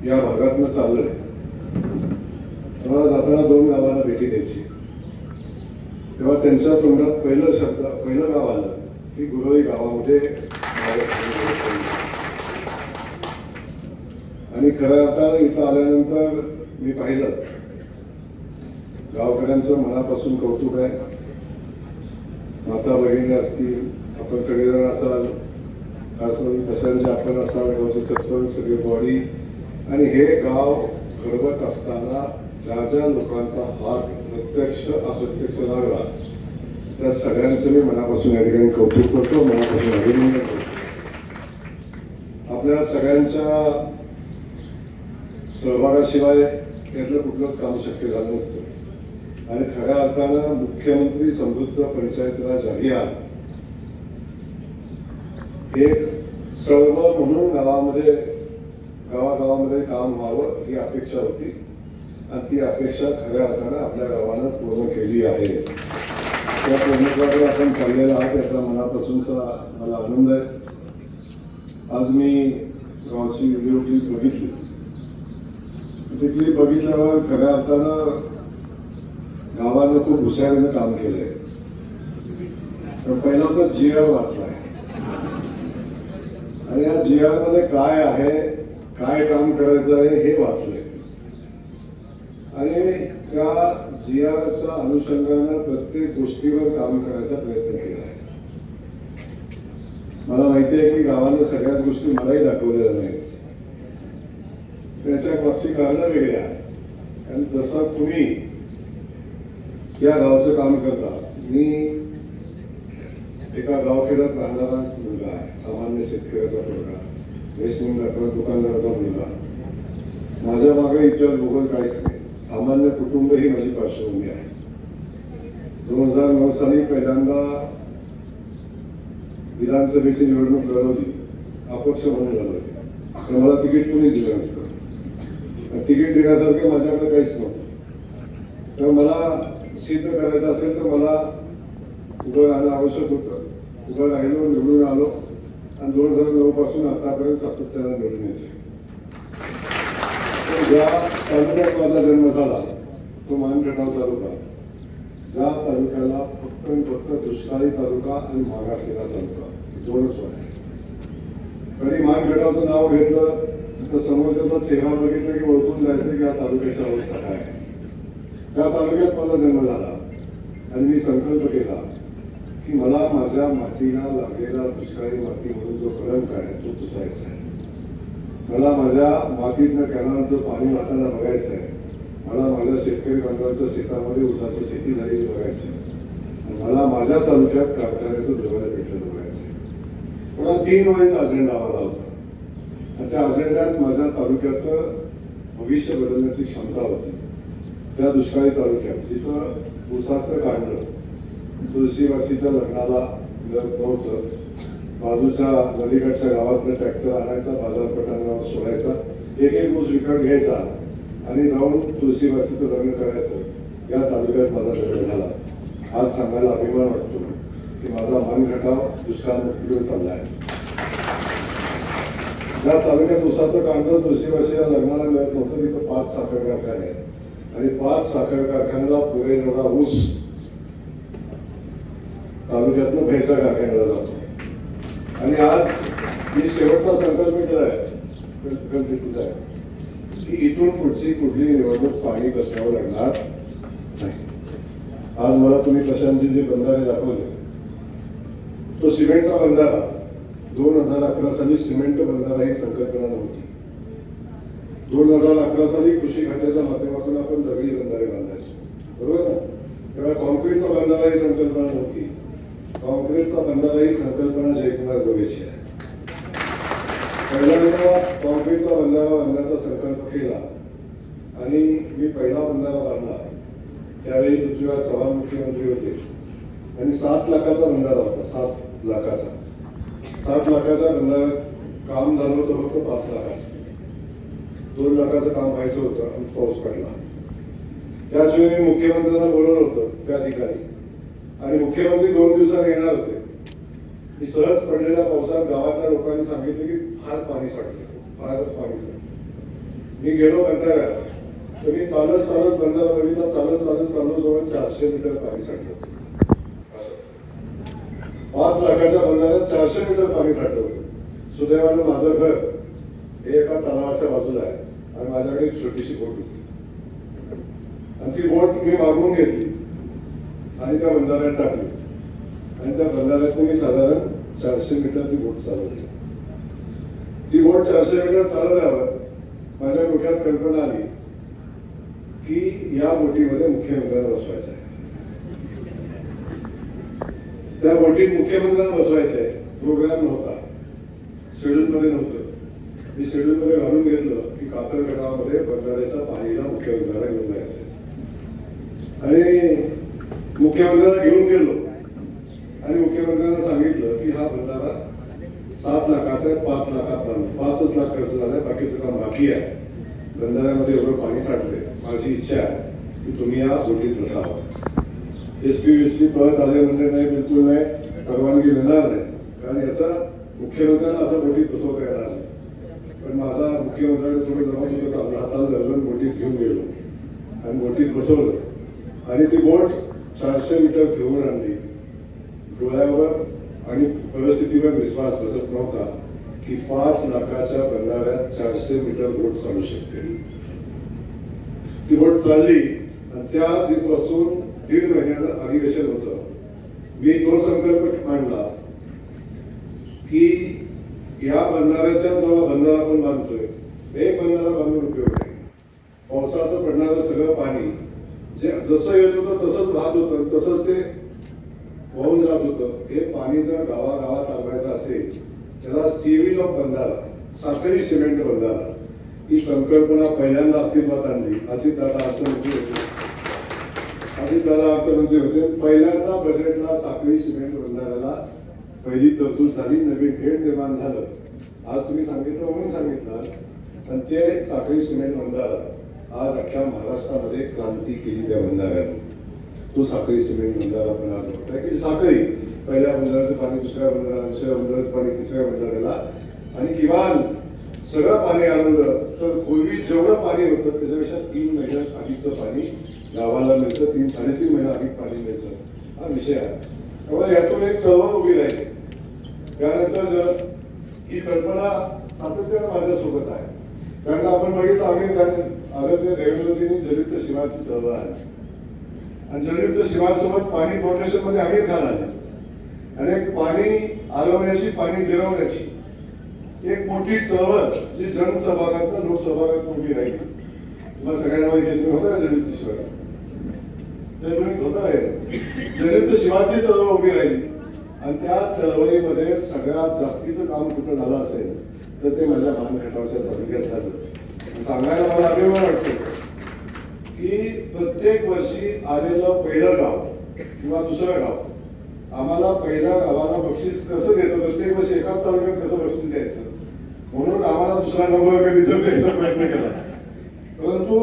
या भागातनं चाललोय. तेव्हा जाताना 2 गावांना भेटी द्यायची. तेव्हा त्यांच्या तोंडात पहिलं गाव आलं की गुरळी गावामध्ये. आणि खरं आता इथं आल्यानंतर मी पाहिलं गावकऱ्यांचं मनापासून कौतुक आहे. माता भगिनी असतील, आपण सगळेजण असाल, खास करून तशांचे आपण असाल, गावचे सरपंच, सगळे बॉडी, आणि हे गाव घडवत असताना ज्या ज्या लोकांचा हात प्रत्यक्ष अप्रत्यक्ष लागला त्या सगळ्यांचं मी मनापासून या ठिकाणी कौतुक करतो, मनापासून अभिनंदन करतो. आपल्या सगळ्यांच्या सहभागाशिवाय यातलं कुठलंच काम शक्य झालं नसतं. आणि खऱ्या अर्थानं मुख्यमंत्री समृद्ध पंचायत राज अभियान एक चळवळ म्हणून गावागावामध्ये काम व्हावं ही अपेक्षा होती, आणि ती अपेक्षा खऱ्या अर्थानं आपल्या गावानं पूर्ण केली आहे. त्या पूर्णत्वाकडे आपण चाललेला आहात याचा मनापासूनचा मला आनंद आहे. आज मी गावची व्हिडिओ क्लिप बघितली. ती क्लिप बघितल्यावर खऱ्या अर्थानं गावानं खूप हुशारीनं काम केलंय. तर पहिला तर GR वाचलाय, आणि या GR मध्ये काय आहे, काय काम करायचं आहे हे वाचलंय. आणि त्या GRच्या अनुषंगानं प्रत्येक गोष्टीवर काम करायचा प्रयत्न केला आहे. मला माहिती आहे की गावानं सगळ्याच गोष्टी मलाही दाखवलेल्या नाहीत. त्याच्या मागची कारणं वेगळी आहे. आणि जसं तुम्ही या गावचं काम करता, मी एका गावखेड्यात राहणारा मुलगा आहे, सामान्य शेतकऱ्याचा मुलगा, रेशनिंग दुकानदाराचा मुलगा. माझ्या मागे इतर भूगोल काहीच नाही. सामान्य कुटुंब ही माझी पार्श्वभूमी आहे. 2009 साली पहिल्यांदा विधानसभेची निवडणूक लढवली, अपक्ष म्हणून लढवली. तर मला तिकीट कोणीच दिलं नसतं. तिकीट देण्यासारखं माझ्याकडे काहीच नव्हतं. तर मला सिद्ध करायचं असेल तर मला उभं राहणं आवश्यक होतं. उभं राहिलो, निवडून आलो, आणि 2009 पासून आतापर्यंत सातत्यानं निवडून येते. ज्या तालुक्यात माझा जन्म झाला तो मानखटाव तालुका, ज्या तालुक्याला फक्त दुष्काळी तालुका आणि मागासलेला तालुका 2च वाटते. कधी मानखटावचं नाव घेतलं तर समोरच्याचा चेहरा बघितलं की ओळखून जायचं की या तालुक्याची अवस्था काय आहे. त्या तालुक्यात माझा जन्म झाला, आणि मी संकल्प केला की मला माझ्या मातीला लागलेला दुष्काळी माती म्हणून जो कलंक आहे तो पुसायचा आहे. मला माझ्या मातीतनं कॅनलचं पाणी वाटायला बघायचं आहे. मला माझ्या शेतकरी बांधवांच्या शेतामध्ये ऊसाची शेती झालेली बघायची आहे. आणि मला माझ्या तालुक्यात कारखान्याचं डोळ्याला भेटलं बघायचं आहे. पुन्हा 3 वयाचा अजेंडा आला होता, आणि त्या अजेंड्यात माझ्या तालुक्याचं भविष्य बदलण्याची क्षमता होती. त्या दुष्काळी तालुक्यात जिथं ऊसाचं काढलं, तुळशीवाशीच्या लग्नाला मिळत नव्हतं, बाजूच्या नदीकडच्या गावातनं ट्रॅक्टर आणायचा, बाजारपेठांवर सोडायचा, एक ऊस विकत घ्यायचा आणि जाऊन तुळशीवाशीचं लग्न करायचं. या तालुक्यात माझा जन्म झाला. आज सांगायला अभिमान वाटतो की माझा मानखटाव दुष्काळमुक्तीकडे चालला आहे. ज्या तालुक्यात ऊसाचं काढलं, तुळशीवाशीच्या लग्नाला मिळत नव्हतं, तिथं 5 साखर कारखाने आहेत, आणि 5 साखर कारखान्याला पुरेल एवढा ऊस तालुक्यातनं भेच्या कारखान्याला जातो. आणि आज मी शेवटचा संकल्प केलाय आहे की इथून पुढची कुठली निवडणूक पाणी कशावर लढणार नाही. आज मला तुम्ही प्रशांतजी जे बंधारे दाखवले, तो सिमेंटचा बंधारा 2011 साली सिमेंट बंधारा ही संकल्पना नव्हती. 2011 साली कृषी खात्याच्या माध्यमातून आपण दगडी बंधारे बांधायचो, बरोबर ना? तेव्हा कॉन्क्रीटचा बंधारा ही संकल्पना नव्हती. कॉन्क्रीटचा बंधारा ही संकल्पना जयकुमार गोरेची आहे. पहिल्यांदा कॉन्क्रीटचा बंधारा बांधण्याचा संकल्प केला, आणि मी पहिला बंधारा बांधला त्यावेळी पृथ्वीराज चव्हाण मुख्यमंत्री होते, आणि 7 लाखाचा बंधारा होता. 7 लाखाचा 7 लाखाच्या बंधाऱ्यात काम झालं होतं फक्त 5 लाखाचं. 2 लाखाचं काम व्हायचं होतं, आणि पाऊस पडला. त्याच वेळी मी मुख्यमंत्र्यांना बोलवलं होतं त्या ठिकाणी, आणि मुख्यमंत्री 2 दिवसात येणार होते. मी सहज पडलेल्या पावसात गावातल्या लोकांनी सांगितलं की फार पाणी साठलं, फारच पाणी साठलं. मी गेलो बंधाऱ्यात, तर मी चालत चालत बंधारा बघितला, चालत जवळ 400 मीटर पाणी साठलं. असं 5 लाखाच्या बंधाऱ्यात 400 मीटर पाणी साठलं होतं. सुदैवानं माझं घर हे एका तलावाच्या बाजूला आहे आणि माझ्याकडे एक छोटीशी बोट होती आणि ती बोट मी मागवून घेतली आणि त्या बंधाऱ्यात टाकली आणि त्या बंधाऱ्यात मी साधारण 400 मीटर ती बोट चालवली. ती बोट 400 मीटर चालवल्यावर माझ्या डोक्यात कल्पना आली की या बोटीमध्ये मुख्यमंत्र्यांना बसवायचं आहे. त्या बोटीत मुख्यमंत्र्यांना बसवायचं आहे. प्रोग्राम नव्हता, शेड्यूल मध्ये नव्हतं. मी शेड्यूल मध्ये घालून घेतलं की कातरगडामध्ये बंधाऱ्याच्या पाणीला मुख्यमंत्र्यांना घेऊन जायचं आणि मुख्यमंत्र्यांना घेऊन गेलो आणि मुख्यमंत्र्यांना सांगितलं की हा बंधारा 7 लाखाचा आहे, 5 लाखात बांधला. 5च लाख खर्च झालाय, बाकीचं काम बाकी आहे. बंधाऱ्यामध्ये एवढं पाणी साठलंय. माझी इच्छा आहे की तुम्ही या बोटीत बसावं. एसपी परत आले म्हणजे नाही, बिलकुल नाही, परवानगी देणार नाही, कारण याचा मुख्यमंत्र्यांना असं बोटीत बसवता येणार नाही. पण माझा मुख्यमंत्र्यांनी थोडं जमत होतं, आपल्या हाताला धरून बोटीत घेऊन गेलो आणि बोटीत बसवलं आणि ती बोट 400 मीटर घेऊन आणली. डोळ्यावर आणि परिस्थितीवर विश्वास बसत नव्हता की 5 लाखाच्या बंधाऱ्यात 400 मीटर बोट चालू शकते. ती बोट चालली आणि त्या दिवसापासून 1.5 महिन्याचं अधिवेशन होतं. मी तो संकल्प मांडला की या बंधाऱ्याच्या जेव्हा बंधारा आपण बांधतोय, एक बंधारा बांधून उपयोग नाही. पावसाचं पडणारं सगळं पाणी जे जसं येत होतं तसंच वाहत होतं, तसंच ते वाहून जात होतं. हे पाणी जर गावागावात आणवायचं असेल त्याला सिव्हिल ऑफ बंधारा, साखळी सिमेंट बंधारा, ही संकल्पना पहिल्यांदा अस्तित्वात आणली. अजितदादा अर्थमंत्री होते. पहिल्यांदा बजेटला साखळी सिमेंट बंधाऱ्याला पहिली तरतूद झाली, नवीन हेड निर्माण झालं. आज तुम्ही सांगितलं म्हणून सांगितलं, पण ते साखळी सिमेंट बंधारा आज अख्ख्या महाराष्ट्रामध्ये क्रांती केली त्या बंधाऱ्याने. तो साखळी सिमेंट बंधारा आपण आज बघताय की साखळी पहिल्या बंधाऱ्याचं पाणी दुसऱ्या बंधाऱ्याला, दुसऱ्या बंधाऱ्याचं पाणी तिसऱ्या बंधाऱ्याला, आणि किमान सगळं पाणी आलं तर पूर्वी जेवढं पाणी होतं त्याच्यापेक्षा 3 महिन्यात आधीचं पाणी गावाला मिळतं, 3-3.5 महिना अधिक पाणी मिळतं. हा विषय आहे. त्यामुळे यातून एक चळवळ उभी राहिली. त्यानंतर ही कल्पना सातत्यानं माझ्यासोबत आहे. कारण आपण बघितलं आरोग्य देवेंद्रजींनी जलयुक्त शिवारची चळवळ आहे आणि जलयुक्त शिवारसोबत पाणी फाउंडेशन मध्ये आमिर खान आले आणि एक पाणी आलवण्याची, पाणी जिरवण्याची एक मोठी चळवळ जी जनसहभागातून लोकसहभागातून उभी राहिली. तुम्हाला सगळ्यांना माहिती होतं जलयुक्त शिवार होता आहे. जलयुक्त शिवारची चळवळ उभी राहिली आणि त्या चळवळीमध्ये सगळ्यात जास्तीचं काम कुठं झालं असेल तर ते माझ्या मानखटावच्या तालुक्यात झालं. सांगायला मला अभिमान वाटतो की प्रत्येक वर्षी आलेलं पहिलं गाव किंवा दुसरं गाव आम्हाला पहिल्या गावाला बक्षीस कसं देतं, प्रत्येक वर्षी एकाच तालुक्यात कसं बक्षीस द्यायचं, म्हणून आम्हाला दुसरा नंबर कधी तर द्यायचा प्रयत्न केला. परंतु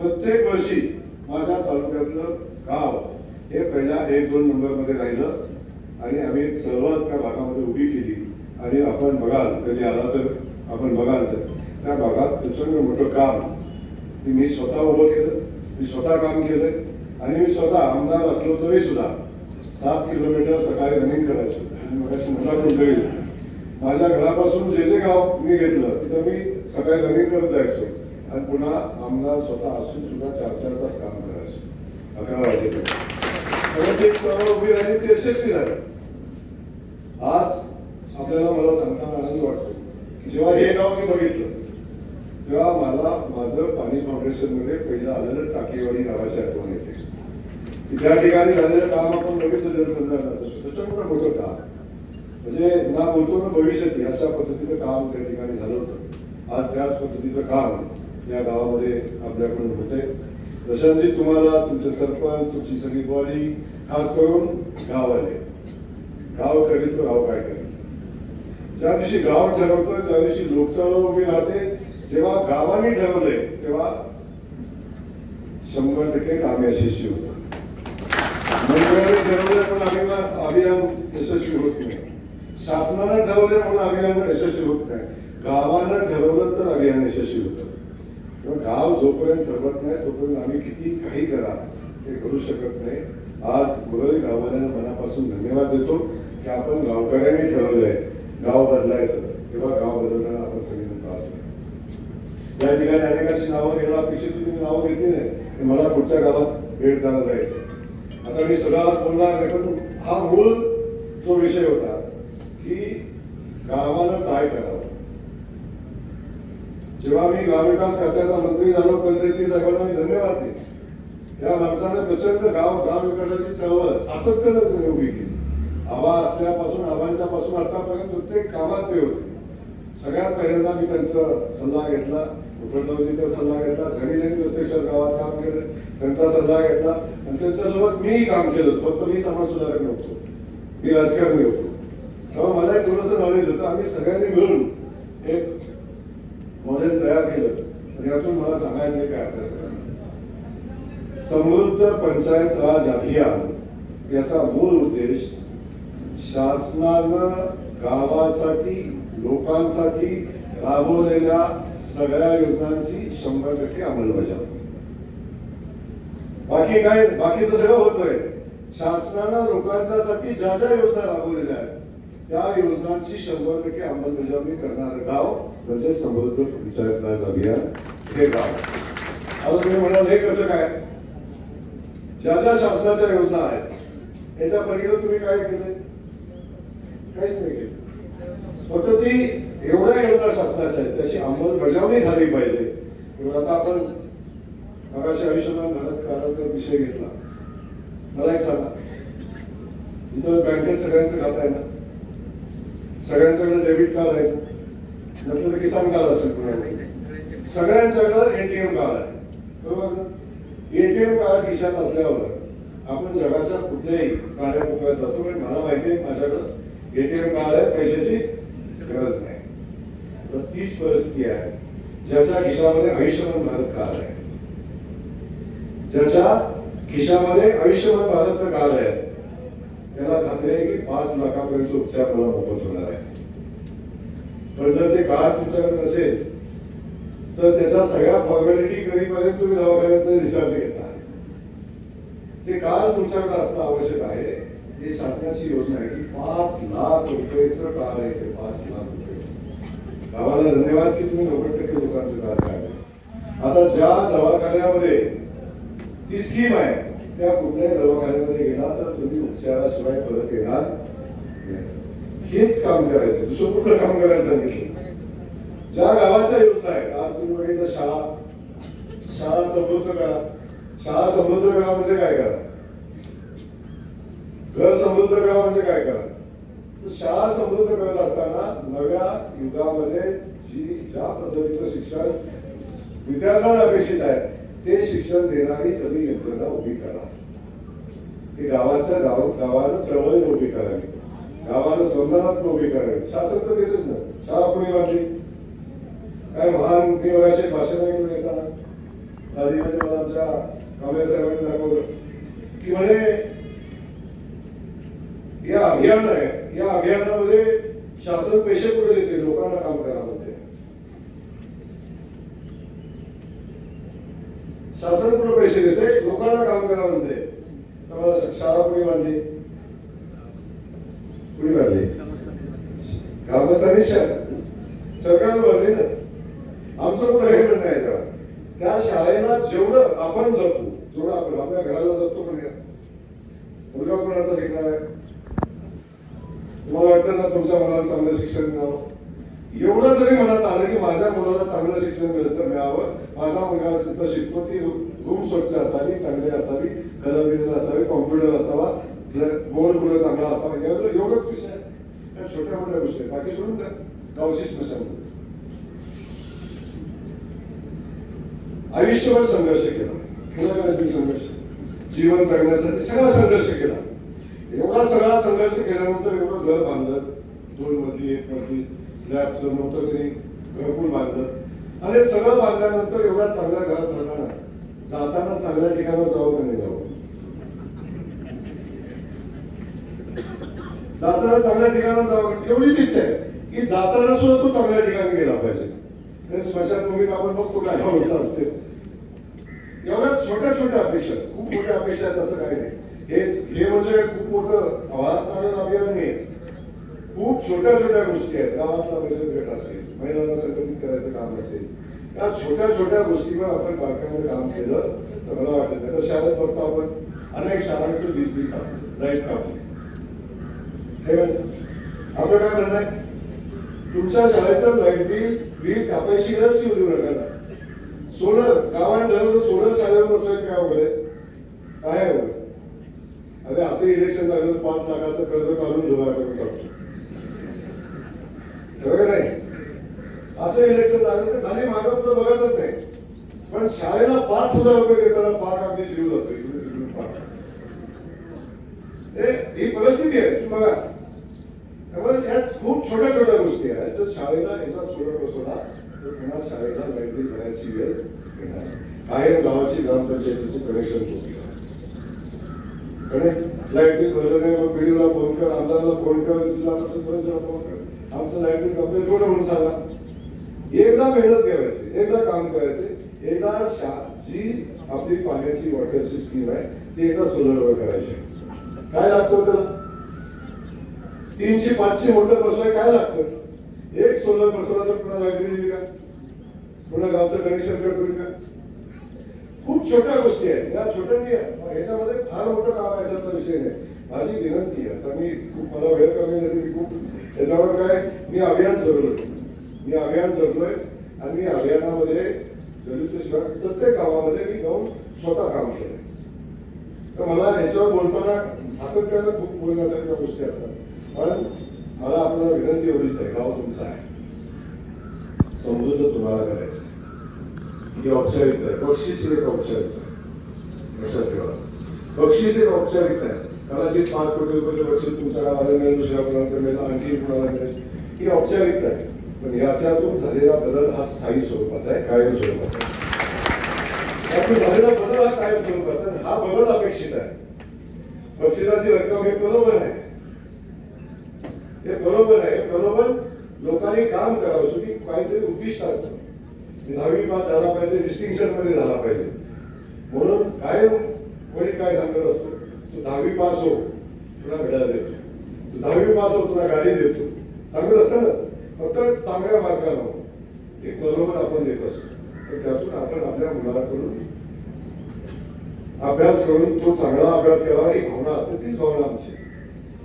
प्रत्येक वर्षी माझ्या तालुक्यातलं गाव हे पहिल्या 1-2 नंबरमध्ये राहिलं आणि आम्ही एक चळवळ त्या भागामध्ये उभी केली. आणि आपण बघाल, कधी आला तर आपण बघाल तर त्या भागात प्रचंड मोठं काम मी स्वतः उभं केलं, मी स्वतः काम केलं आणि मी स्वतः आमदार असलो तरी सुद्धा 7 किलोमीटर सकाळी रनिंग करायचो. माझ्या घरापासून जे गाव मी घेतलं तिथं मी सकाळी रनिंग करत जायचो आणि पुन्हा आमदार स्वतः असून सुद्धा 4-4 तास काम करायचो 11 वाजेपर्यंत. ते चळवळ उभी राहिली, ते यशस्वी झालं. आज आपल्याला मला सांगताना आनंद वाटतो की जेव्हा हे गाव मी बघितलं तेव्हा मला माझं पाणी फाउंडेशन मध्ये पहिलं आलेलं टाकेवाडी गावाची आठवण येते. त्या ठिकाणी झालेलं काम आपण बघितलं जलसंधारणाचं प्रचंड मोठं काम, म्हणजे ना बोलतो ना भविष्यात अशा पद्धतीचं काम त्या ठिकाणी झालं होतं. आज त्याच पद्धतीचं काम या गावामध्ये आपल्याकडून होते. प्रशांतजी, तुम्हाला तुमचे सरपंच, तुमची सगळी बॉडी, खास करून गाव आले. गाव करीत तो गाव काय करेल. ज्या दिवशी गाव ठरवतं, ज्या दिवशी लोकसभा उभी राहते, जेव्हा गावाने ठरवलंय तेव्हा 100% काम यशस्वी होतं. मंत्र्यांनी ठरवलंय पण अभियान यशस्वी होत नाही. शासनानं ठरवलंय म्हणून अभियान यशस्वी होत नाही. गावानं ठरवलं तर अभियान यशस्वी होतं. गाव जोपर्यंत ठरवत नाही तोपर्यंत आम्ही किती काही करा ते करू शकत नाही. आज मुरळी गाववाल्यांना मनापासून धन्यवाद देतो की आपण गावकऱ्यांनी ठरवलंय गाव बदलायचं, तेव्हा गाव बदलताना आपण सगळेजण पाहतो. या ठिकाणी अनेकांची नावं घ्यायला अपेक्षित तुम्ही नावं घेतली नाही, मला पुढच्या गावात भेट द्यायला जायचं. आता मी सगळा बोलणार नाही, पण हा मूळ जो विषय होता की गावानं काय करावं. जेव्हा मी ग्रामविकास खात्याचा मंत्री झालो, कलशेट्टी साहेबांना मी धन्यवाद दिले. या माणसाने प्रचंड ग्राम विकासाची चळवळ सातत्याने त्यांनी उभी केली. आवा असल्यापासून आव्हांच्या पासून आतापर्यंत प्रत्येक कामात ते होते. सगळ्यात पहिल्यांदा मी त्यांचा सल्ला घेतला, उपरदावजीचा सल्ला घेतला, घरी त्यांनी प्रत्यक्षात गावात काम केलं त्यांचा सल्ला घेतला आणि त्यांच्यासोबत मीही काम केलं. फक्त मी समाज सुधारक नव्हतो, मी राजकारणी होतो. तेव्हा मला एक थोडंसं नॉलेज होतं. आम्ही सगळ्यांनी मिळून एक मॉडेल तयार केलं आणि यातून मला सांगायचं काय आपल्या सगळ्यांना, समृद्ध पंचायत राज अभियान याचा मूळ उद्देश शासनानं गावासाठी लोकांसाठी राबवलेल्या सगळ्या योजनांची 100% अंमलबजावणी. बाकी काय, बाकीचं सगळं होतंय. शासनानं लोकांच्यासाठी ज्या ज्या योजना राबवलेल्या आहेत त्या योजनांची 100% अंमलबजावणी करणारं गाव म्हणजे समृद्ध पंचायत राज अभियान हे गाव. आता तुम्ही म्हणाल हे कसं काय, ज्या ज्या शासनाच्या योजना आहेत याच्या पलीकडे तुम्ही काय केले, काहीच नाही केलं. फक्त ती एवढ्या योजना शासनाच्या आहेत त्याची अंमलबजावणी झाली पाहिजे. आता आपण मगाशी आयुष्यमान भारत कार्डाचा विषय घेतला. मला एक सांगा, इथं बँकेत सगळ्यांचं खातं आहे ना, सगळ्यांच्याकडे डेबिट कार्ड आहे, नसलं तर किसान कार्ड असेल कुणाकडे, सगळ्यांच्याकडे एटीएम कार्ड आहे, बरोबर. एटीएम कार्ड खिशात असल्यावर आपण जगाच्या कुठल्याही कानाकोपऱ्यात जातो, कारण मला माहिती आहे माझ्याकडे एटीएम कार्ड आहे, पैशाची गरज नाही. तर तीच परिस्थिती आहे ज्याच्या खिशामध्ये आयुष्यमान भारत कार्ड आहे, ज्याच्या खिशामध्ये आयुष्यमान भारतचं कार्ड आहे त्याला खात्री आहे की 5 लाखापर्यंत उपचार मला मोफत होणार आहे. पण जर ते कार्ड तुमच्याकडे नसेल तर त्याच्या सगळ्या फॉर्मॅलिटी करीपर्यंत तुम्ही दवाखान्यात रिसर्च घेता. ते कार्ड तुमच्याकडे असणं आवश्यक आहे. ही शासनाची योजना आहे की 5 लाख रुपयेचं कार्ड आहे ते, 5 लाख रुपयेचं. गावाला धन्यवाद की तुम्ही 90% लोकांचं कार्ड काढलं. आता ज्या दवाखान्यामध्ये ती स्कीम आहे त्या कुठल्याही दवाखान्यामध्ये गेला तर तुम्ही उपचाराशिवाय परत येणार नाही. हेच काम करायचं, दुसरं कुठलं काम करायचं सांगितलं. ज्या गावाच्या योजना आहेत, आज तुम्ही बघितलं शाळा समृद्ध करा. शाळा समृद्ध करा म्हणजे काय करा, घर समृद्ध करा म्हणजे काय करा. तर शाळा समृद्ध करत असताना नव्या युगामध्ये ज्या पद्धतीचं शिक्षण विद्यार्थ्यांना अपेक्षित आहे ते शिक्षण देणारी सगळी यंत्रणा उभी करा. ती गावानं चळवळी उभी करावी, गावानं संधानात उभी करावी. शासन तर देतच ना. शाळा कोणी बांधली, काय महान मी मगाशी भाषण ऐकून येताना आधी मला आमच्या कांबळे साहेबांनी दाखवलं की म्हणे या अभियान आहे, या अभियानामध्ये शासन पैसे कुठे देते, लोकांना काम करा म्हणते. शासन कुठे पैसे देते, लोकांना काम करा म्हणते. तर शाळा कुणी बांधली, कुणी बांधली, ग्रामस्थांनी सरकारनं बांधली ना. आमचं कुठं हे म्हणणं आहे तेव्हा त्या शाळेला जेवढं आपण जपू, जेवढं आपण आपल्या घराला जपतो, पण मुलगा कोणाचा शिकणार आहे. तुम्हाला वाटतं ना तुमच्या मुलाला चांगलं शिक्षण मिळावं, एवढं जरी मनात आलं की माझ्या मुलाला चांगलं शिक्षण मिळतं मिळावं, माझा मुलगा तिथं शिकतो, ती रूम स्वच्छ असावी, चांगली असावी, कलर दिलेला असावी, कॉम्प्युटर असावा, बोर्ड पुढे चांगला असावा, एवढंच विषय आहे. त्या छोट्या मोठ्या गोष्टी आहेत, बाकी सोडून द्या. गावची स्मशान आयुष्यभर संघर्ष केला, संघर्ष जीवन जगण्यासाठी सगळा संघर्ष केला. एवढा सगळा संघर्ष केल्यानंतर एवढं घर बांधलं, 2 मजली 1 मजली स्लॅबचं नव्हतं तरी घरकुल बांधलं आणि सगळं बांधल्यानंतर एवढा चांगल्या घरात जाताना चांगल्या ठिकाणी जावं की नाही जावं, जाताना चांगल्या ठिकाणी जावं एवढीच इच्छा आहे की जाताना सुद्धा तू चांगल्या ठिकाणी गेला पाहिजे. आणि स्मशानभूमीत आपण बघतो काय अवस्था असते. एवढ्या छोट्या छोट्या अपेक्षा, खूप मोठ्या अपेक्षा आहेत असं काही नाही. हे म्हणजे खूप मोठं आव्हान अभियान नाही. खूप छोट्या छोट्या गोष्टी आहेत. गावातला बचत गट असेल, महिलांना संघटित करायचं काम असेल, या छोट्या छोट्या गोष्टीवर आपण बारकाईने काम केलं तर मला वाटत नाही. तर शाळेत बघतो आपण अनेक शाळांचं वीज बिल कापलं, लाईट कापली. आपलं काय म्हणणं आहे, तुमच्या शाळेचं लाईट बिल वीज कापायची गरज देऊ नका. सोलर गावात ठरवलं, सोलर शाळेवर बसवायचं काय अवघड आहे, काय अवघड. अरे असं इलेक्शन लागलं 5 लाखाचं कर्ज काढून 2 लाखाचं काढतो, बरोबर नाही. असं इलेक्शन लागलं तर खाली मागं पुढं बघतच नाही. पण शाळेला 5,000 रुपये देताना पाक अगदी जीव जातो. ही परिस्थिती आहे, तुम्ही बघा. त्यामुळे यात खूप छोट्या छोट्या गोष्टी आहेत. तर शाळेला एकदा सोलर बसवला तर पुन्हा शाळेला लाईट बिल भरायची वेळ येणार. कायम गावाची ग्रामपंचायतीची कनेक्शन होती. लाईट बिल भरलं नाही, मग पिढीला फोन कर, आमदाराला फोन कर, जिल्हा परिषदेला फोन कर, आमचं लाईट बिल कंप्लेंट होणं म्हणून सांगा. एकदा मेहनत करायची, एकदा काम करायचे, एकदा जी आपली पाण्याची वॉटरची स्कीम आहे ती एकदा सोलरवर करायची. काय लागतं त्याला? 300-500 मोटर बसवाय काय लागतं? एक सोलर बसवला तर पुन्हा लाईट बिल येईल का? पुन्हा गावचं कनेक्शन कट होईल का? खूप छोट्या गोष्टी आहेत. या छोट्या नाही आहे, ह्याच्यामध्ये फार मोठं काम आहे असा विषय नाही. माझी विनंती आहे, आता मी खूप, मला वेळ कमी नाही, मी खूप त्याच्यावर काय, मी अभियान जगलोय आणि मी अभियानामध्ये दलितशिवाय प्रत्येक गावामध्ये मी जाऊन स्वतः काम केलं. तर मला ह्याच्यावर बोलताना सातत्यानं खूप बोलण्यासारख्या गोष्टी असतात. पण मला आपल्याला विनंती एवढीच आहे, गाव तुमचं आहे, समजून तुम्हाला करायचं. ही औपचारिकता आहे, बक्षीस एक औपचारिकता आहे, लक्षात ठेवा. बक्षीस एक औपचारिकता आहे. कदाचित 5 कोटी रुपयाचं बक्षीस तुमच्या गावाला मिळेल, दुसऱ्या कोणाला मिळेल, आणखी कोणाला मिळेल, ही औपचारिकता आहे. पण याच्यातून झालेला बदल हा स्थायी स्वरूपाचा आहे, कायम स्वरूपाचा आहे. त्यातून झालेला बदल हा कायम स्वरूपाचा आहे. हा बदल अपेक्षित आहे. बक्षिसाची रक्कम हे बरोबर आहे, हे बरोबर आहे. बरोबर लोकांनी काम करावं, शेवटी काहीतरी उद्दिष्ट असतं. 10वी पास झाला पाहिजे, डिस्टिंक्शन मध्ये झाला पाहिजे. म्हणून काय कोणी काय सांगत असतो, तू 10वी पास हो तुला घड्याळ देतो, तू 10वी पास हो तुला गाडी देतो, सांगत असतं ना. फक्त चांगल्या मार्गाला हो, एक बरोबर आपण देत असतो. तर त्यातून आपण आपल्या मुलाकडून अभ्यास करून तो चांगला अभ्यास करावा ही भावना असते, तीच भावना आमची.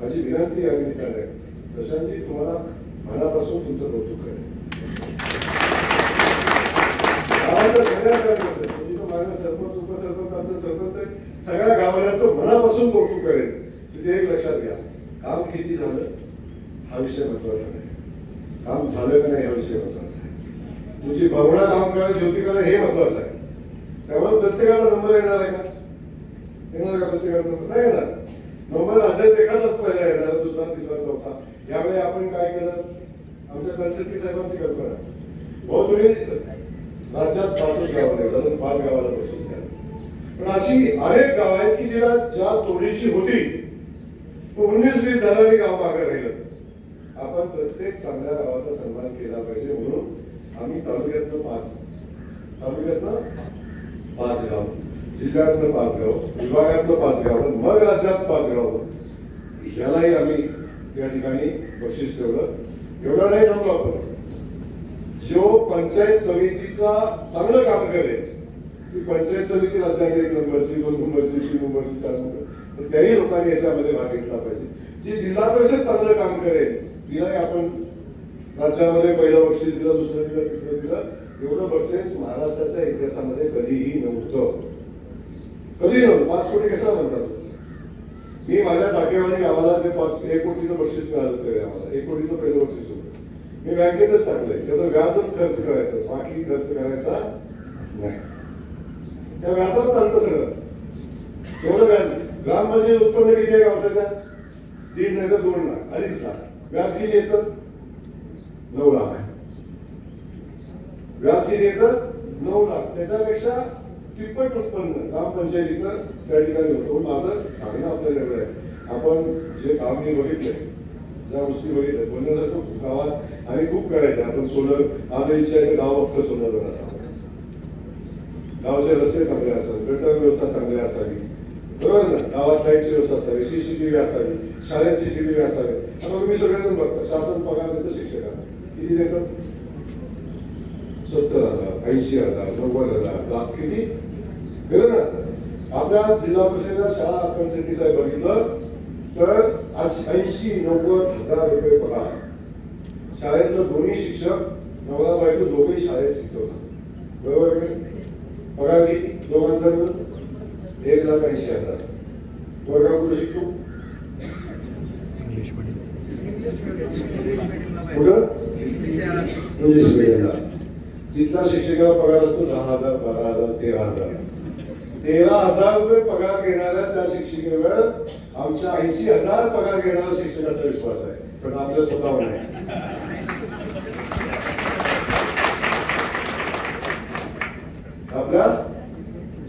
माझी विनंती आहे निमित्ताने, प्रशांतजी तुम्हाला मनापासून तुमचं कौतुक करेल. सगळ्या माझ्या सरपंच, उपसरपंच, आमचं सरपंच, सगळ्या गावाचं मनापासून कौतुक करेल. तिथे एक लक्षात घ्या, काम किती झालं हा विषय महत्वाचा नाही, काम झालं का नाही हा विषय महत्वाचा आहे. तुमची भावना काम करायची होती का हे महत्वाचं आहे. त्यामुळे प्रत्येकाला नंबर येणार आहे का? येणार का प्रत्येकाला नंबर? नाही येणार. नंबर राज्यात एखादाच पहिला येणार, दुसरा, तिसरा, चौथा. यावेळी आपण काय केलं, आमच्या कन्सल्टी साहेबांची कल्पना, भाऊ तुम्ही राज्यात 5 गावं निवडा, 5 गावाला बसून द्या. पण अशी अनेक गाव आहेत की ज्या तोडीची होती 19-20 जणांनी गाव मागे राहिलं. आपण प्रत्येक चांगल्या गावाचा सन्मान केला पाहिजे. म्हणून आम्ही तालुक्यातनं 5 गाव, जिल्ह्यातलं 5 गाव, विभागातलं 5 गाव, मग राज्यात 5 गाव, ह्यालाही आम्ही त्या ठिकाणी बक्षीस ठेवलं. एवढं नाही थांबलो आपण. जो पंचायत समितीचा चांगलं काम करेल, ती पंचायत समिती राज्यात 1 नंबरची, 2 नंबरची, 3 नंबरची, 4 नंबर, तर त्याही लोकांनी याच्यामध्ये भाग घेतला पाहिजे. जी जिल्हा परिषद चांगलं काम करेल तिलाही आपण राज्यामध्ये पहिलं बक्षीस दिलं, दुसरं दिलं, तिसरं दिलं. एवढं बक्षीस महाराष्ट्राच्या इतिहासामध्ये कधीही नव्हतं, कधीही नव्हतं. 5 कोटी कशाला म्हणतात? मी माझ्या टाकेवाडी गावाला ते 1 कोटीचं बक्षीस मिळालं तरी आम्हाला 1 कोटीचं पहिलं बक्षीस होतं. मी बँकेतच टाकलंय, त्याचा व्याजच खर्च करायचं, बाकी खर्च करायचा नाही. त्या व्याजावर चालतं सगळं. तेवढं व्याज, ग्रामपंचायत उत्पन्न किती आहे गावचं? 1.5 नाही तर 2 लाख, 2.5 लाख. व्याज किती येतं? 9 लाख आहे. व्याज किती येतं? 9 लाख. त्याच्यापेक्षा तिप्पट उत्पन्न ग्रामपंचायतीचं त्या ठिकाणी होतं. माझं सांगणं आपल्याला एवढं आहे, आपण जे काम मी बघितलंय, ज्या गोष्टी बघितल्या, बोलण्यासारखं गावात आणि खूप करायचं आपण सोलर. आज इच्छा आहे गाव फक्त सोलरवर असावं, गावचे रस्ते चांगले असावे, गटर व्यवस्था चांगली असावी, बरोबर ना, गावात लाईटची व्यवस्था असावी, CCTV असावी, शाळेत CCTV असावे. आता तुम्ही सगळेजण बघता शासन पगार देतं शिक्षकांना, किती देतात? 70,000, 80,000, 90,000, लाख, किती? बरोबर ना. आपल्या जिल्हा परिषदेच्या शाळा आपण शेट्टी साहेब बघितलं तर 80-90,000 रुपये पगार. शाळेतलं दोन्ही शिक्षक नवरा बायको दोघेही शाळेत शिकवतात, बरोबर आहे? पगार किती दोघांचा मिळून? 1,80,000. वर्गात कुठं शिकतो? कुठं? इंग्लिश मीडियमला. तिथला शिक्षकाला पगार असतो 10,000, 12,000, 13,000. 13,000 रुपये पगार घेणाऱ्या त्या शिक्षिकेवर आमच्या 80,000 पगार घेणाऱ्या शिक्षकाचा विश्वास आहे, पण आपल्या स्वतःवर नाही. आपल्या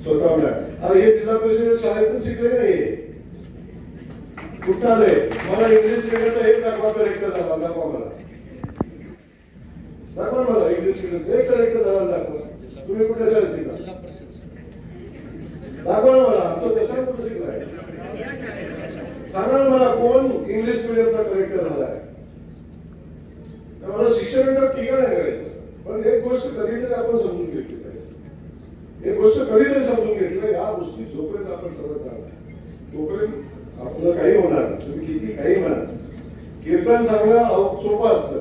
स्वतःवर नाही. अरे हे जिल्हा परिषद शाळेतून शिकले नाही, कुठं आलंय? मला इंग्लिश मीडियमचा एक दाखवा कलेक्टर झाला, दाखवा मला, दाखवा मला इंग्लिश मीडियमचा एक कलेक्टर झाला दाखवा. तुम्ही कुठल्या शाळेत शिकला? दाखवा मला, आमचं कशाला कुठं शिकलाय? सांगा मला कोण इंग्लिश मीडियमचा कलेक्टर झालाय? मला शिक्षणाचा टीका नाही करायचं, पण एक गोष्ट कधीतरी आपण समजून घेतली पाहिजे. एक गोष्ट कधीतरी समजून घेतलं, या गोष्टी जोपर्यंत आपण सर्व सांगणार तोपर्यंत आपलं काही होणार नाही. तुम्ही किती काही म्हणा, कीर्तन सांगणं सोपं असतं,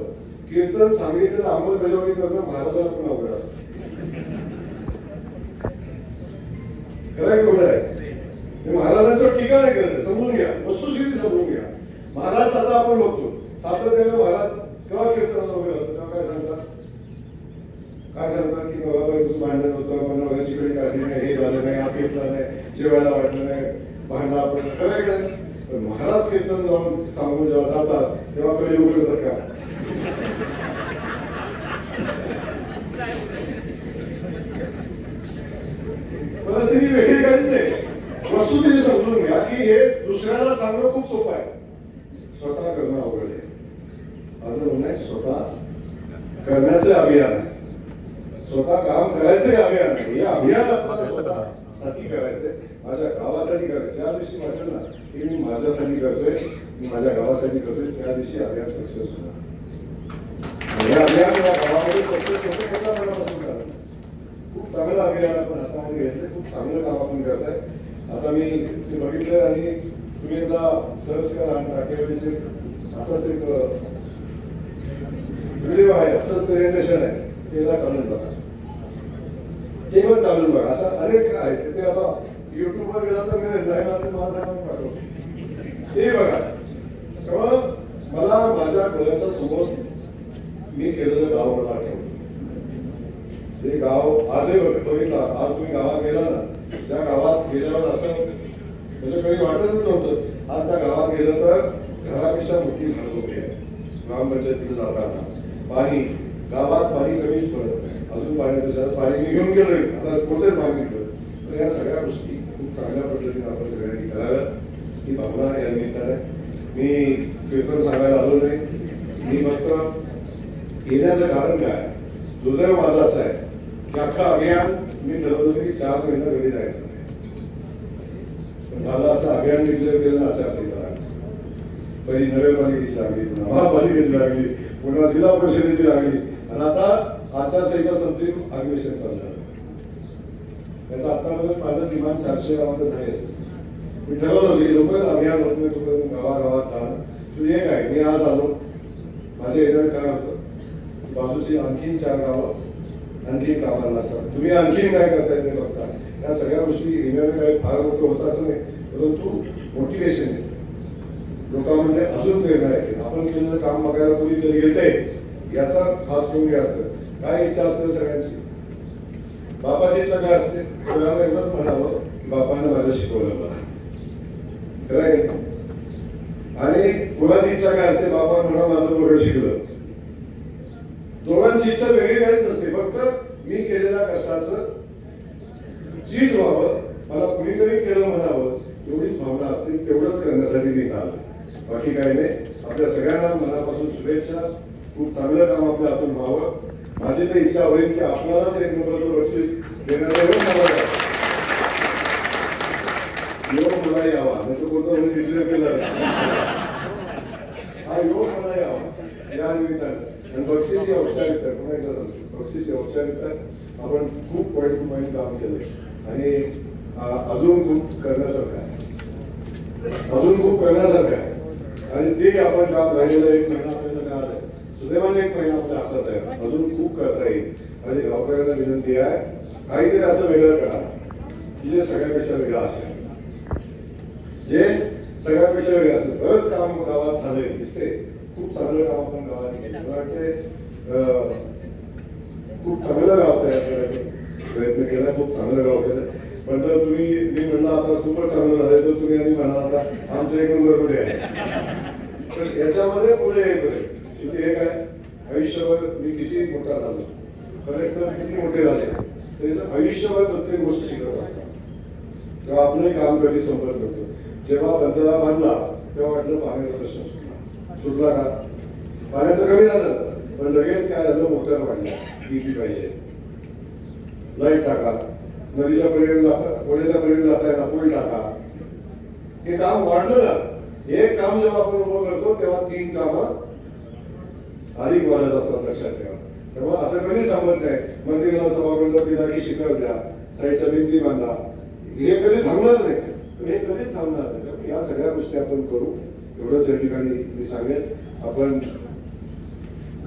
कीर्तन सांगितलेलं अंमलबजावणी करणं महाराजाला पण अवघड असतं. खरं एवढं आहे, महाराजांचं टीका नाही करत, समजून घ्या, वस्तुस्थिती समजून घ्या. महाराज आता आपण बघतो सातत्यानं महाराज केव्हा कीर्तनाला उभे राहतात तेव्हा काय सांगतात? काय सांगतात की बाबा तुझं भांडण होतं, मनोहराची कडे काढली नाही, हे झालं नाही, आप घेतला नाही, जेवायला वाटलं नाही, भांडण आपण करायचं. पण महाराज कीर्तन जाऊन सांगून जेव्हा जातात तेव्हा कडे उभे होतात का? परिस्थिती वेगळी काहीच नाही. वस्तुस्थिती समजून घ्या की हे दुसऱ्याला सांगणं खूप सोपं आहे, स्वतः करणं अवघड आहे. माझं म्हणणं आहे स्वतः करण्याचे अभियान आहे, स्वतः काम करायचे अभियान आहे. हे अभियान आपल्याला स्वतःसाठी करायचंय, माझ्या गावासाठी करायचं. ज्या दिवशी म्हटलं ना की मी माझ्यासाठी करतोय, मी माझ्या गावासाठी करतोय, त्या दिवशी अभियान सक्सेस होणार. हे अभियान या गावामध्ये सक्सेस होतं पहिल्या महिन्यापासून झालं. खूप चांगलं अभियान आपण हातामध्ये घेतलं, खूप चांगलं काम आपण करताय. आता मी ते बघितलं आणि तुम्ही एकदा सर्च करा, टाकेवाडीचे असंच एक व्हिडिओ आहे, असंच प्रेझेंटेशन आहे, ते एकदा काढून बघा, ते पण काढून बघा. असं अनेक आहे ते आता युट्यूबवर गेला तर मी जाईल मला सांगून पाठवतो, ते बघा. तेव्हा मला माझ्या डोळ्याच्या समोर मी केलेलं गाव मला आठवलं. ते गाव आजही बघितलं, आज तुम्ही गावात गेला ना, त्या गावात गेल्यावर असं म्हणजे काही वाटतच नव्हतं. आज त्या गावात गेलं तर घरापेक्षा मोठी झाड होती आहे. ग्रामपंचायतीला जाताना पाणी, गावात पाणी कमीच पडत नाही, अजून पाण्याचं पाणी मी घेऊन गेलोय, आता पुढचे पाणी घेतलं. तर या सगळ्या गोष्टी खूप चांगल्या पद्धतीने आपण सगळ्यांनी कराव्या ही भावना या निमित्ताने. मी कीर्तन सांगायला आलो नाही, मी फक्त येण्याचं कारण काय, दुर्दैव माझं असं आहे की अख्खं अभियान मी ठरवलं की 4 महिना घरी जायचं नाही. झालं असं अभियान डिक्लेअर केलं ना, आचारसंहिता लागली, पहिली नगरपालिकेची लागली, पुन्हा महापालिकेची लागली, पुन्हा जिल्हा परिषदेची लागली, आणि आता आचारसंहिता संपली, अधिवेशन चालू झालं. त्याचा आतापर्यंत माझं किमान 400 गावात झाले असते. मी ठरवलं की लोक अभियान होत नाही, तोपर्यंत गावागावात जाणं. तुझी एक आहे, मी आज आलो, माझ्या एरियात काय होतं, बाजूची आणखीन 4 गावं आणखीन कामाला लागतात, तुम्ही आणखीन काय करताय ते बघता. या सगळ्या गोष्टी येण्याने काही फार मोठं होत असं नाही, परंतु मोटिवेशन आहे लोकांमध्ये, अजून प्रेरणा येते. आपण केलेलं काम बघायला कोणीतरी येते याचा खास करून हे असतं. काय इच्छा असते सगळ्यांची, बापाची इच्छा काय असते, सगळ्यांना एवढंच म्हणावं की बापाने माझं शिकवलं मला, खरं आहे. आणि कोणाची इच्छा काय असते, बापा म्हणा माझं पोरं शिकलं. दोघांची इच्छा वेगळी काहीच नसते, फक्त मी केलेल्या कष्टाचं चीज व्हावं, मला कुणीतरी केलं म्हणावं, एवढीच भावना असते. तेवढंच करण्यासाठी मी आलो, बाकी काही नाही. आपल्या सगळ्यांना मनापासून शुभेच्छा. खूप चांगलं काम आपल्या हातून व्हावं. माझी तर इच्छा होईल की आपल्यालाच एक नंबरचं बक्षीस देण्याचा योग मला यावा, नाही तर कोणतं डिक्लेअर केलं हा योग मला यावा या निमित्तानं. आणि बक्षीस ही औपचारिकता पुन्हा एकदा सांगतो, बक्षीस ही औपचारिकता. आपण खूप पॉईंट टू पॉईंट काम केलंय आणि अजून खूप करण्यासारखं आहे, अजून खूप करण्यासारखं आहे. आणि ते आपण काम राहिलेलं 1 महिना आपल्याला मिळालाय, सुदैवाने 1 महिना आपल्या हातात आहे, अजून खूप करता येईल. माझी गावकऱ्यांना विनंती आहे, काहीतरी असं वेगळं करा की जे सगळ्यापेक्षा वेगळं असेल, जे सगळ्यापेक्षा वेगळं असेल. बरंच काम गावात झालंय दिसते, खूप चांगलं काम आपण गावात केलं. मला वाटते खूप चांगलं गाव तयार करायचा प्रयत्न केला, खूप चांगलं गाव केलं. पण जर तुम्ही मी म्हणलं आता खूपच चांगलं झालंय तर तुम्ही आणि म्हणाल आता आमचं एक नंबर पुढे आहे, तर याच्यामध्ये पुढे शेवटी हे काय, आयुष्यभर मी किती मोठा झालो, कलेक्टर किती मोठे झाले तरी आयुष्यभर प्रत्येक गोष्ट शिकत असतात. तेव्हा आपलंही काम कधी संपर्क करतो. जेव्हा बंधारा बांधला तेव्हा वाटलं पाण्याचा प्रश्न सुटला का, पाण्याचं कमी झालं, पण लगेच काय झालं, मोटर वाढल्या, ती पाहिजे, लाईट टाका, नदीच्या पलीकडे जाता, पुण्याच्या पलीकडे जाता येणार पूल टाका. हे काम वाढलं ना. एक काम जेव्हा आपण उभं करतो तेव्हा 3 कामं अधिक वाढत असतात, लक्षात ठेवा. तेव्हा असं कधी थांबत नाही. मंदिराला सभागृह दिला की शिखर द्या, साईडच्या भिंती बांधा, हे कधी थांबणार नाही, हे कधीच थांबणार नाही. या सगळ्या गोष्टी आपण करू, एवढंच या ठिकाणी मी सांगेन. आपण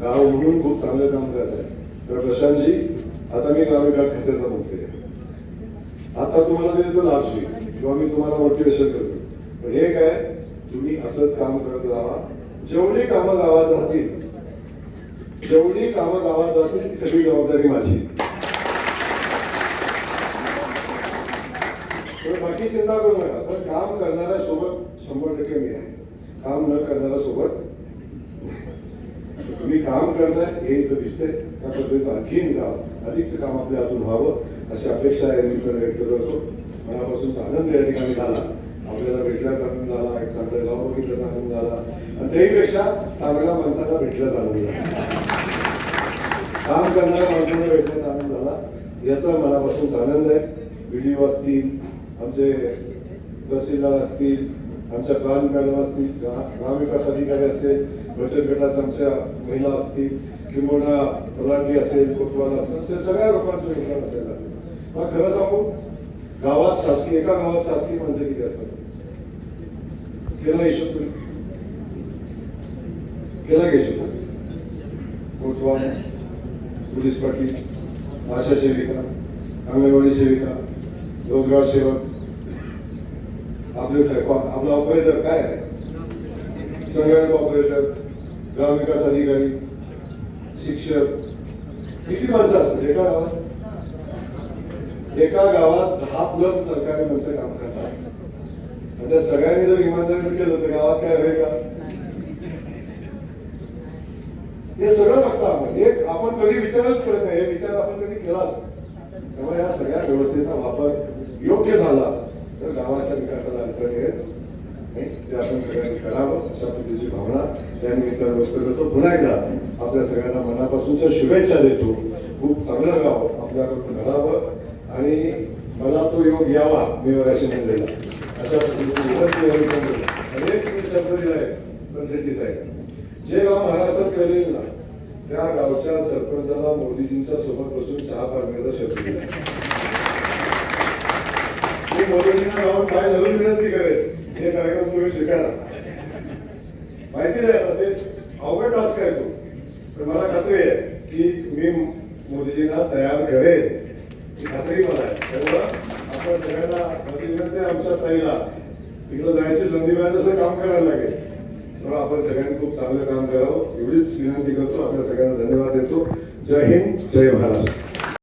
गाव म्हणून खूप चांगलं काम करत आहे. तर प्रशांतजी, आता मी ग्रामविकास खात्याचा मंत्री आहे, आता तुम्हाला देतो लास्ट वीक किंवा मी तुम्हाला मोटिवेशन करतो, पण हे काय, तुम्ही असंच काम करत राहा. जेवढी कामं गावात राहतील, जेवढी कामं गावात राहतील ती सगळी जबाबदारी माझी. बाकी चिंता करू नका, पण काम करणाऱ्या सोबत 100% मी आहे, काम न करणाऱ्या सोबत. तुम्ही काम करताय हे इथं दिसतंय, त्या पद्धतीचं आणखीन गाव अधिकचं काम आपल्या हातून व्हावं अशी अपेक्षा आहे, मी तर व्यक्त करतो. मनापासून आनंद या ठिकाणी झाला, आपल्याला भेटल्याचा आनंद झाला, एक चांगलं गाव बघितल्याचा आनंद झाला, आणि त्याहीपेक्षा चांगल्या माणसाला भेटल्याचा आनंद झाला, काम करणाऱ्या माणसाला भेटण्याचा आनंद झाला, याचा मनापासून आनंद आहे. व्हिडिओ असतील, आमचे तहसीलदार असतील, आमच्या प्रांत असतील, ग्रामविकास अधिकारी असतील, बचत गटाच्या आमच्या महिला असतील, किंवा तलाठी असेल, कोतवाल असेल, सगळ्या लोकांचं योगदान असेल. मग खरं सांगू, गावात शासकीय, एका गावात शासकीय माणसं किती असतात, केला हिशोब तुम्ही, केला हिशोब. कोतवाल, पोलीस पाटील, आशा सेविका, अंगणवाडी सेविका, रोजगार सेवक, आपले आपला ऑपरेटर काय आहे, संगणक ऑपरेटर, ग्रामविकास अधिकारी, शिक्षक, किती माणसं असतात एका गावात. एका गावात 10+ सरकारी माणसं काम करतात. त्या सगळ्यांनी जर इमानदारीने केलं तर गावात काय आहे का, हे सगळं बघता आपण. एक आपण कधी विचारच करत नाही, हे विचार आपण कधी केलाच. त्यामुळे या सगळ्या व्यवस्थेचा वापर योग्य झाला तर गावाच्या विकासाला अडचण येत नाही. ते आपण सगळ्यांनी करावं अशा पद्धतीची भावना या निमित्तानं व्यक्त करतो. पुन्हा एकदा आपल्या सगळ्यांना मनापासूनच्या शुभेच्छा देतो. खूप चांगलं गाव आपल्याकडून घडावं आणि मला तो योग यावा, मी वयाशी म्हणलेला अशा पद्धतीने अनेक शब्द दिलाय. पण शेतीच आहे, जे गाव महाराष्ट्रात केलेलं ना त्या गावच्या सरपंचाला मोदीजींच्या सोबत बसून चहा पाजण्याचा शब्द दिला. मी मोदीजींना जाऊन काय धरून विनंती करेल, हे कार्यक्रम तुम्ही स्वीकारा. माहिती नाही आता ते अवघड टास्क आहे तो, पण मला खात्री आहे की मी मोदीजींना तयार करेल, ही खात्री मला आहे. त्यामुळं आपण सगळ्यांना विनंती, आमच्या ताईला तिकडं जायची संधी मिळाली तसं काम करायला लागेल. तेव्हा आपण सगळ्यांनी खूप चांगलं काम करावं एवढीच विनंती करतो. आपल्या सगळ्यांना धन्यवाद देतो. जय हिंद, जय महाराष्ट्र.